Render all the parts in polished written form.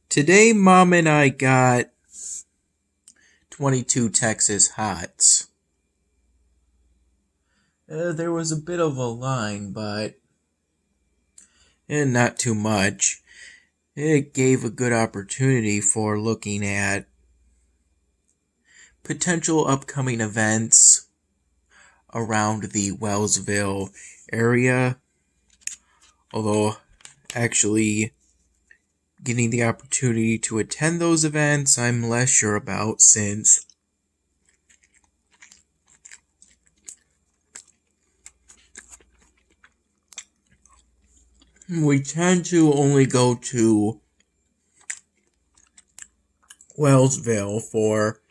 Today, Mom and I got 22 Texas Hots. There was a bit of a line, but not too much. It gave a good opportunity for looking at potential upcoming events around the Wellsville area. Although, actually, getting the opportunity to attend those events, I'm less sure about, since we tend to only go to Wellsville for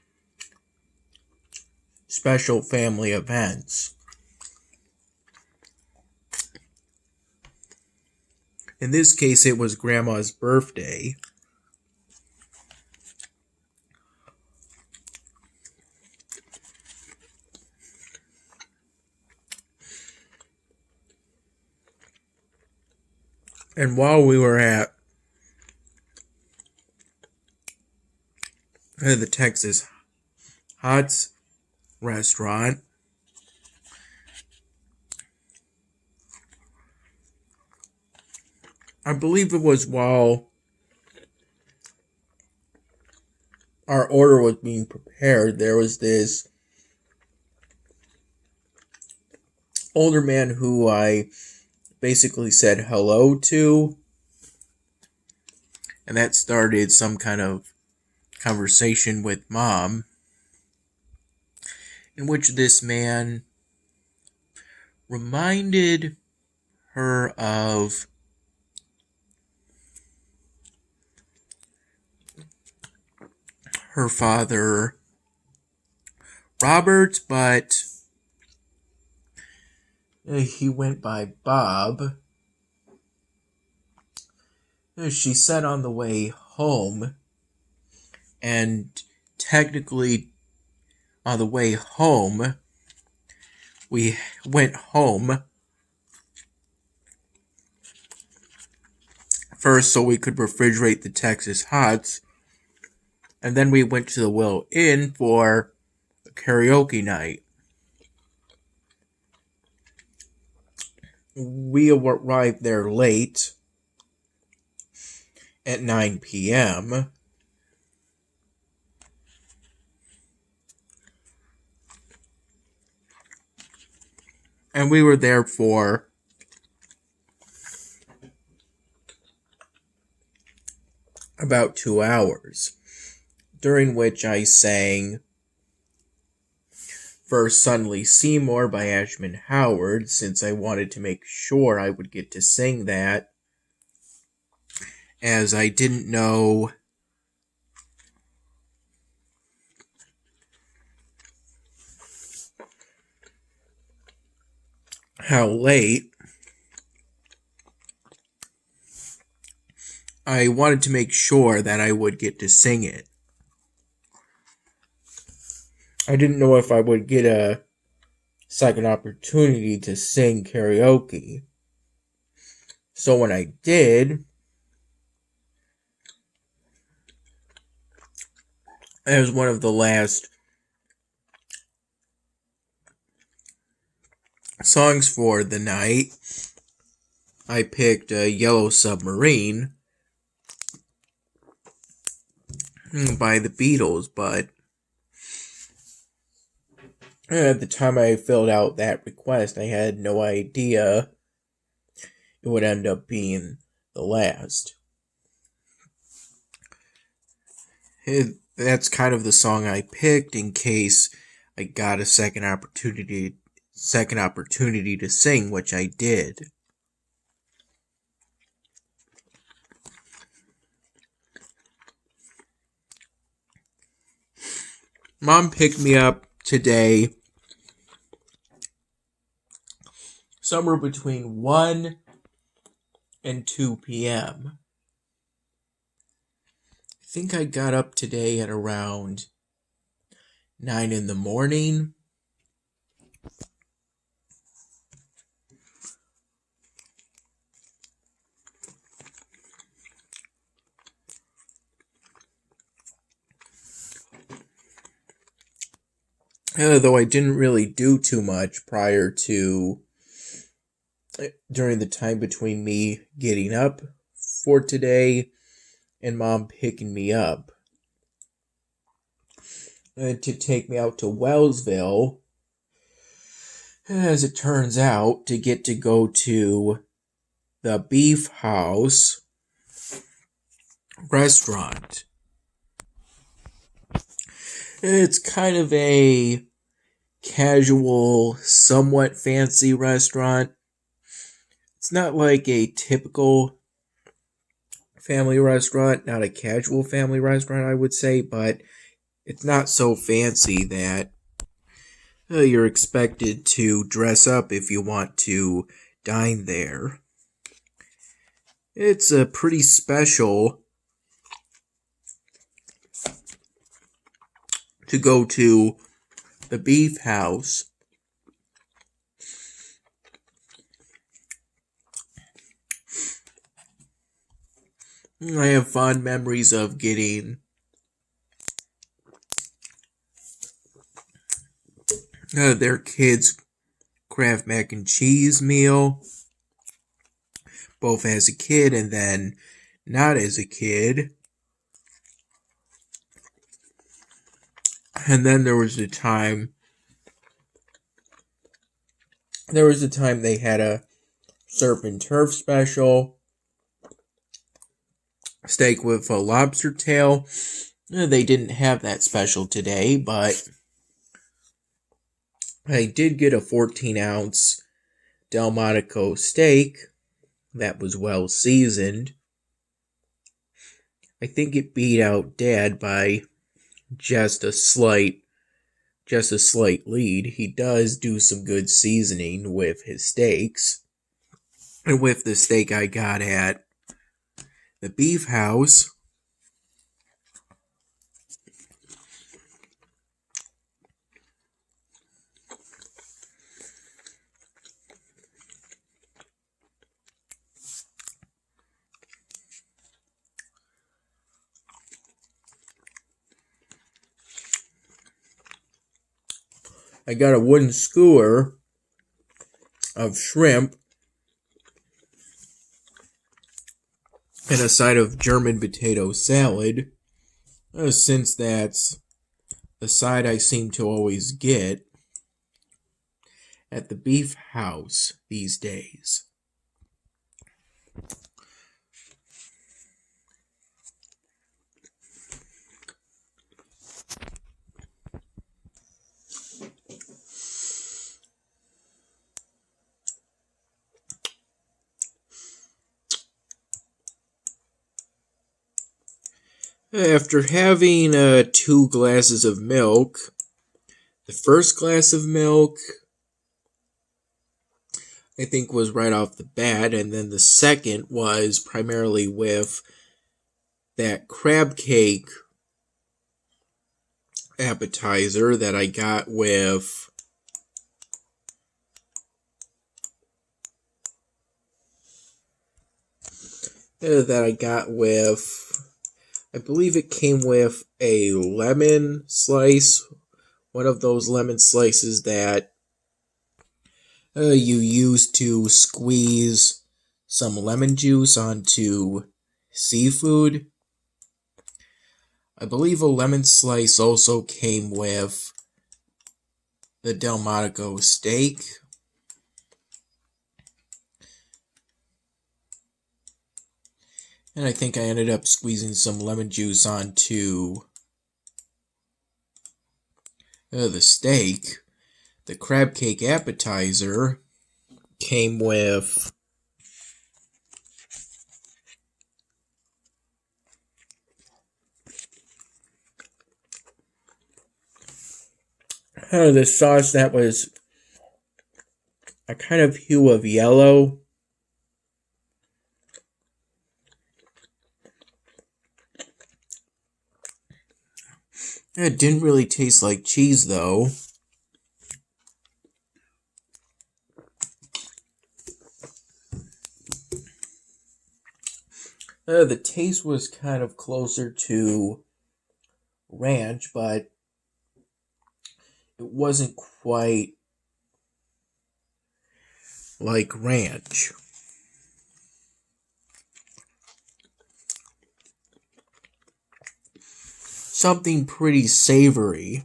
special family events. In this case, it was Grandma's birthday. And while we were at the Texas Hots restaurant, I believe it was while our order was being prepared, there was this older man who I basically said hello to, and that started some kind of conversation with Mom, in which this man reminded her of her father, Robert, but he went by Bob. She said on the way home, and technically on the way home, we went home first so we could refrigerate the Texas Hots, and then we went to the Will Inn for a karaoke night. We arrived there late at 9 p.m. And we were there for about 2 hours, during which I sang first Suddenly Seymour by Ashman Howard, since I wanted to make sure I would get to sing that, as I didn't know how late. I wanted to make sure that I would get to sing it. I didn't know if I would get a second opportunity to sing karaoke. So when I did, it was one of the last songs for the night. I picked Yellow Submarine by the Beatles, but at the time I filled out that request, I had no idea it would end up being the last. That's kind of the song I picked in case I got a second opportunity to sing, which I did. Mom picked me up today somewhere between 1 and 2 p.m. I think I got up today at around 9 in the morning. Though I didn't really do too much during the time between me getting up for today and Mom picking me up to take me out to Wellsville. As it turns out, to get to go to the Beef House restaurant. It's kind of a casual, somewhat fancy restaurant. It's not like a typical family restaurant, not a casual family restaurant, I would say, but it's not so fancy that you're expected to dress up if you want to dine there. It's pretty special to go to the Beef House. I have fond memories of getting their kids' Kraft mac and cheese meal, both as a kid and then not as a kid. And then there was a time they had a surf and turf special, steak with a lobster tail. They didn't have that special today, but I did get a 14-ounce Delmonico steak that was well seasoned. I think it beat out Dad by just a slight lead. He does do some good seasoning with his steaks. And with the steak I got at the Beef House, I got a wooden skewer of shrimp and a side of German potato salad, since that's the side I seem to always get at the Beef House these days. After having 2 glasses of milk, the first glass of milk I think was right off the bat, and then the second was primarily with that crab cake appetizer that I got with I believe it came with a lemon slice, one of those lemon slices that you use to squeeze some lemon juice onto seafood. I believe a lemon slice also came with the Delmonico steak. And I think I ended up squeezing some lemon juice onto the steak. The crab cake appetizer came with the sauce that was a kind of hue of yellow. It didn't really taste like cheese, though. The taste was kind of closer to ranch, but it wasn't quite like ranch. Something pretty savory.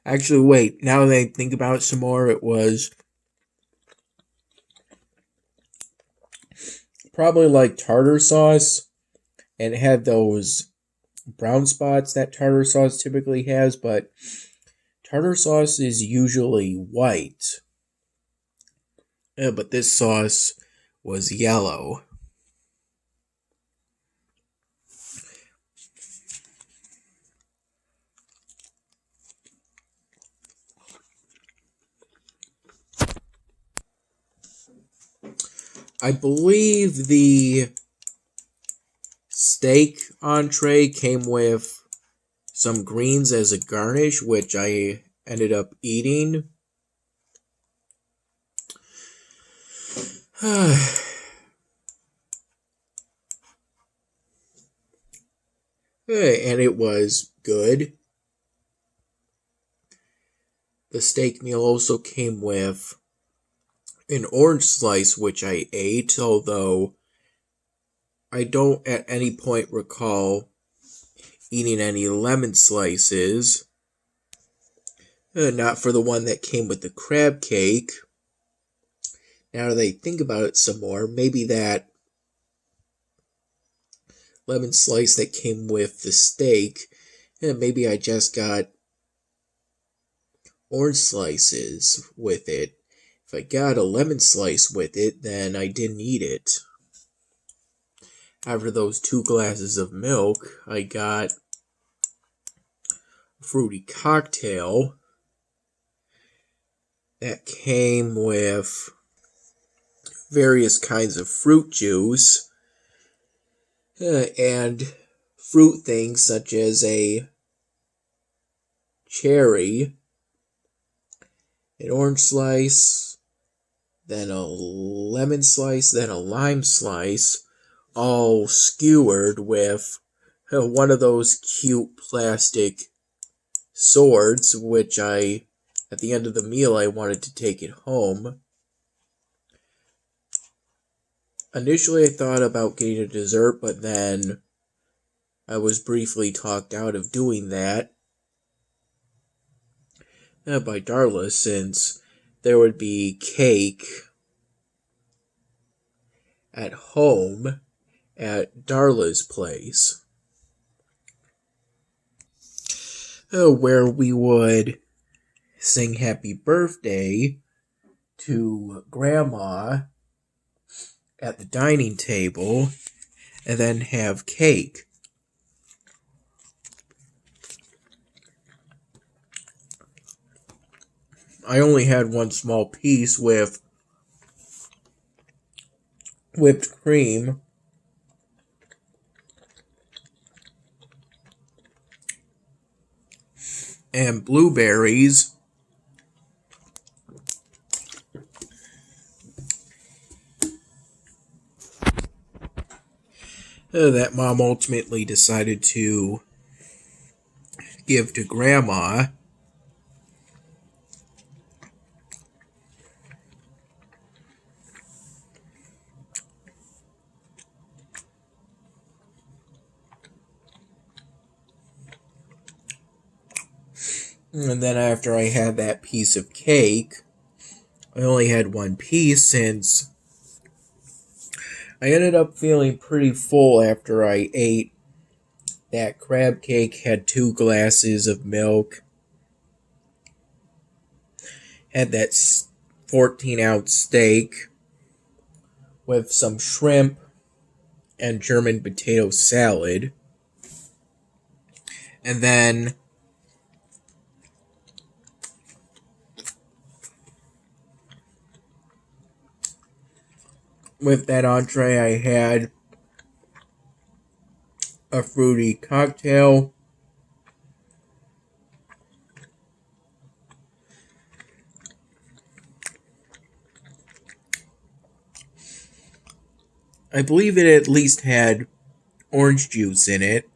Actually, wait, now that I think about it some more, it was probably like tartar sauce, and it had those brown spots that tartar sauce typically has, but tartar sauce is usually white. But this sauce was yellow. I believe the steak entree came with some greens as a garnish, which I ended up eating. And it was good. The steak meal also came with an orange slice, which I ate, although I don't at any point recall eating any lemon slices. Not for the one that came with the crab cake. Now that I think about it some more, maybe that lemon slice that came with the steak, maybe I just got orange slices with it. If I got a lemon slice with it, then I didn't eat it. After those 2 glasses of milk, I got a fruity cocktail that came with various kinds of fruit juice and fruit things such as a cherry, an orange slice, then a lemon slice, then a lime slice, all skewered with one of those cute plastic swords, which at the end of the meal, I wanted to take it home. Initially, I thought about getting a dessert, but then I was briefly talked out of doing that by Darla, since there would be cake at home at Darla's place, where we would sing happy birthday to Grandma at the dining table and then have cake. I only had one small piece with whipped cream and blueberries. That Mom ultimately decided to give to Grandma. And then after I had that piece of cake, I only had one piece since I ended up feeling pretty full after I ate that crab cake, had 2 glasses of milk, had that 14-ounce steak with some shrimp and German potato salad. And then with that entree, I had a fruity cocktail, I believe it at least had orange juice in it.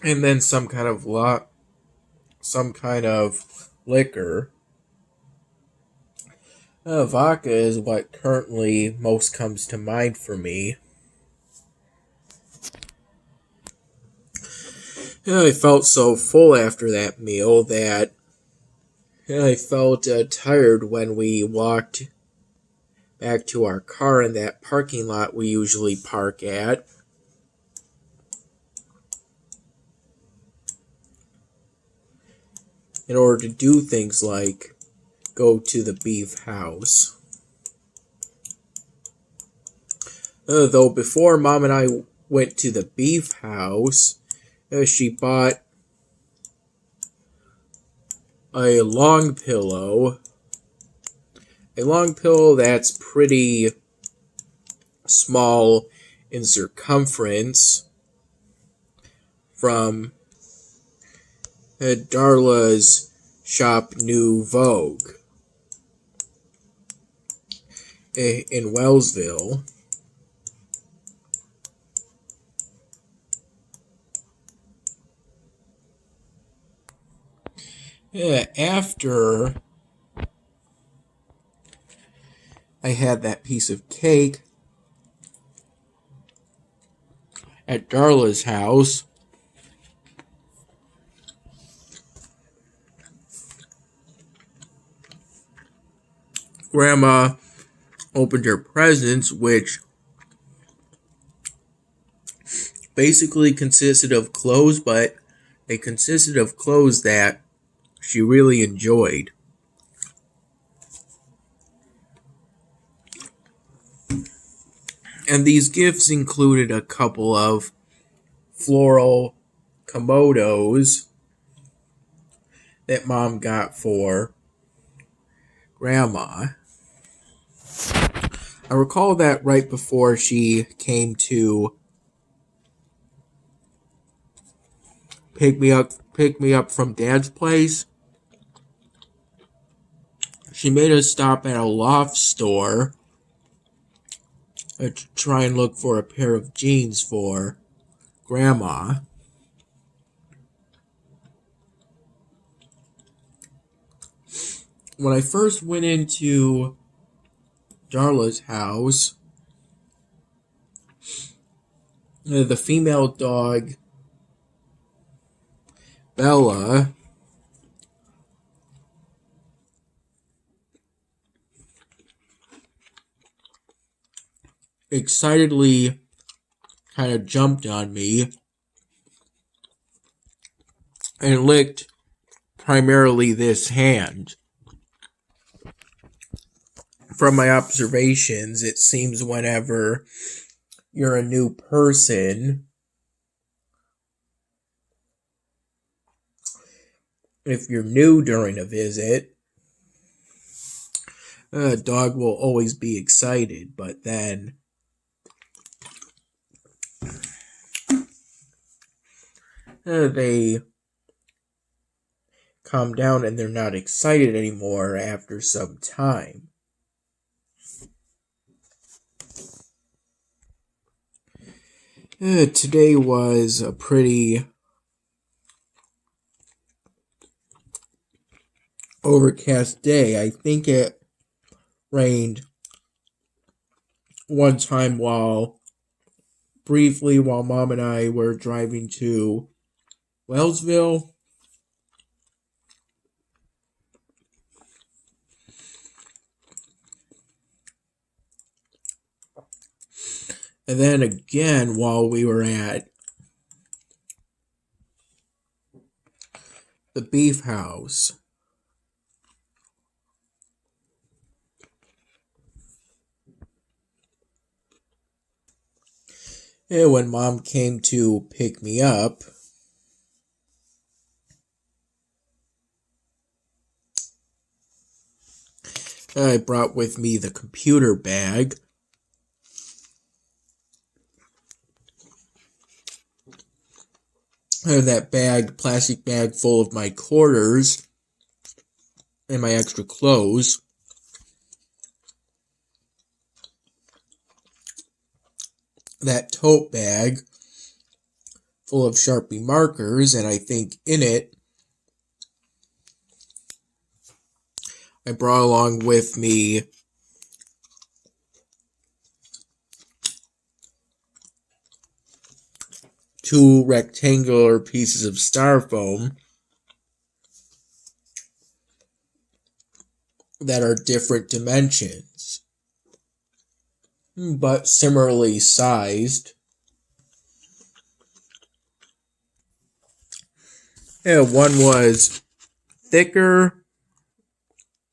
and then some kind of liquor. Vodka is what currently most comes to mind for me. I felt so full after that meal that I felt tired when we walked back to our car in that parking lot we usually park at. In order to do things like go to the beef house. Though before Mom and I went to the beef house, she bought a long pillow. A long pillow that's pretty small in circumference from Darla's shop New Vogue in Wellsville. After I had that piece of cake at Darla's house, Grandma opened her presents, which basically consisted of clothes, but they consisted of clothes that she really enjoyed. And these gifts included a couple of floral Komodos that Mom got for Grandma. I recall that right before she came to pick me up from Dad's place, she made us stop at a loft store to try and look for a pair of jeans for Grandma. When I first went into Darla's house, the female dog, Bella, excitedly kind of jumped on me and licked primarily this hand. From my observations, it seems whenever you're a new person, if you're new during a visit, a dog will always be excited, but then they calm down and they're not excited anymore after some time. Today was a pretty overcast day. I think it rained one time briefly while Mom and I were driving to Wellsville. And then again while we were at the beef house. And when Mom came to pick me up, I brought with me the computer bag. That plastic bag full of my quarters and my extra clothes. That tote bag full of Sharpie markers, and I think in it I brought along with me two rectangular pieces of styrofoam that are different dimensions, but similarly sized. And one was thicker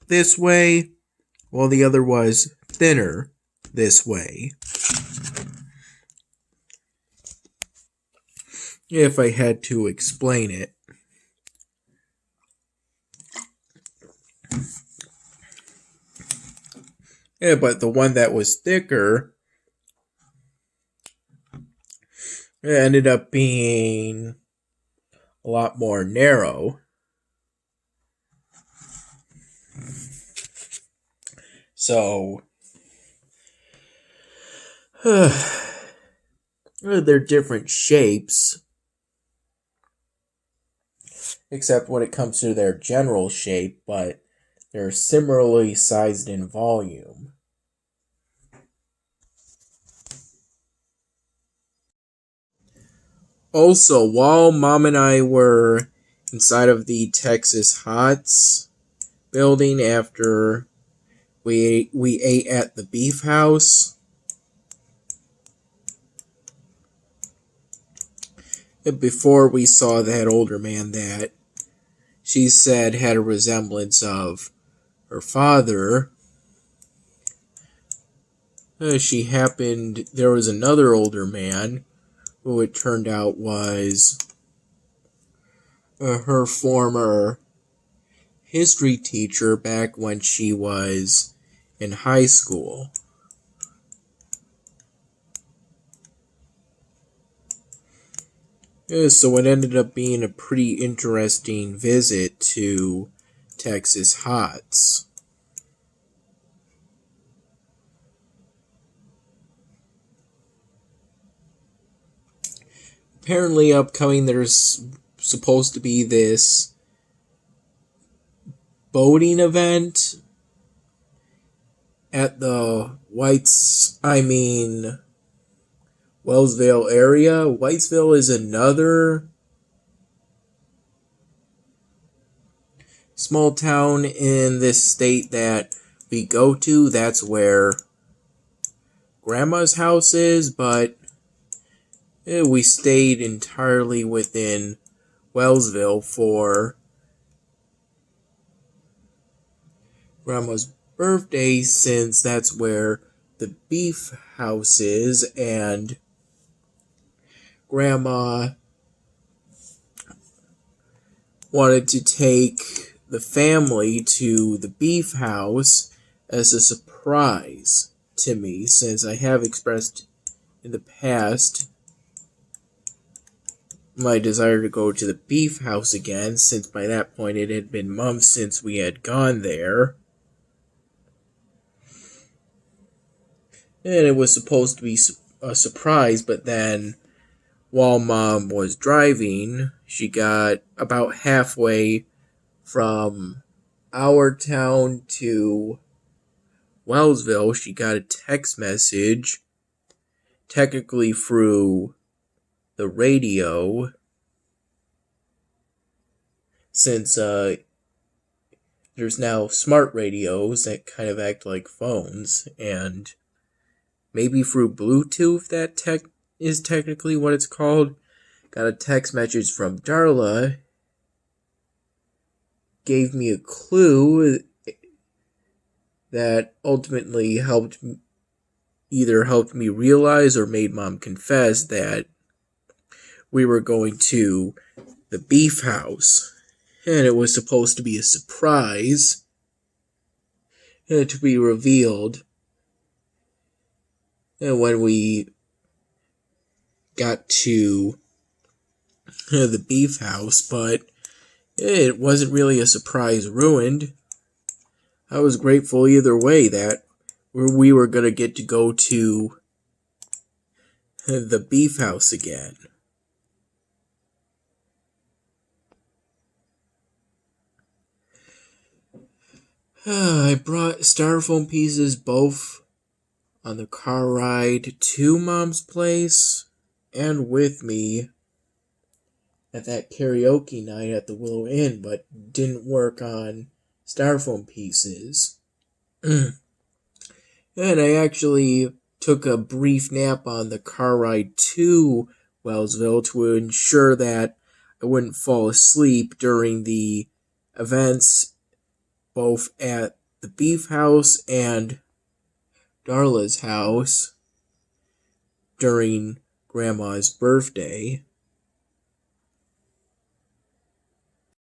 this way, while the other was thinner this way. If I had to explain it. Yeah, but the one that was thicker ended up being a lot more narrow. So, they're different shapes, except when it comes to their general shape, but they're similarly sized in volume. Also, while Mom and I were inside of the Texas Hots building after we ate at the Beef House, before we saw that older man that she said had a resemblance of her father, there was another older man who it turned out was her former history teacher back when she was in high school. So it ended up being a pretty interesting visit to Texas Hots. Apparently upcoming there's supposed to be this boating event at the Wellsville area. Whitesville is another small town in this state that we go to. That's where Grandma's house is, but we stayed entirely within Wellsville for Grandma's birthday, since that's where the Beef House is, and Grandma wanted to take the family to the Beef House as a surprise to me, since I have expressed in the past my desire to go to the Beef House again, since by that point it had been months since we had gone there. And it was supposed to be a surprise, but then while Mom was driving, she got about halfway from our town to Wellsville. She got a text message, technically through the radio, since there's now smart radios that kind of act like phones, and maybe through Bluetooth, that is technically what it's called. Got a text message from Darla, gave me a clue that ultimately either helped me realize or made Mom confess that we were going to the Beef House, and it was supposed to be a surprise to be revealed when we got to the Beef House, but it wasn't really a surprise ruined. I was grateful either way that we were going to get to go to the Beef House again. I brought styrofoam pieces both on the car ride to Mom's place and with me at that karaoke night at the Willow Inn, but didn't work on styrofoam pieces. And I actually took a brief nap on the car ride to Wellsville to ensure that I wouldn't fall asleep during the events both at the Beef House and Darla's house during Grandma's birthday.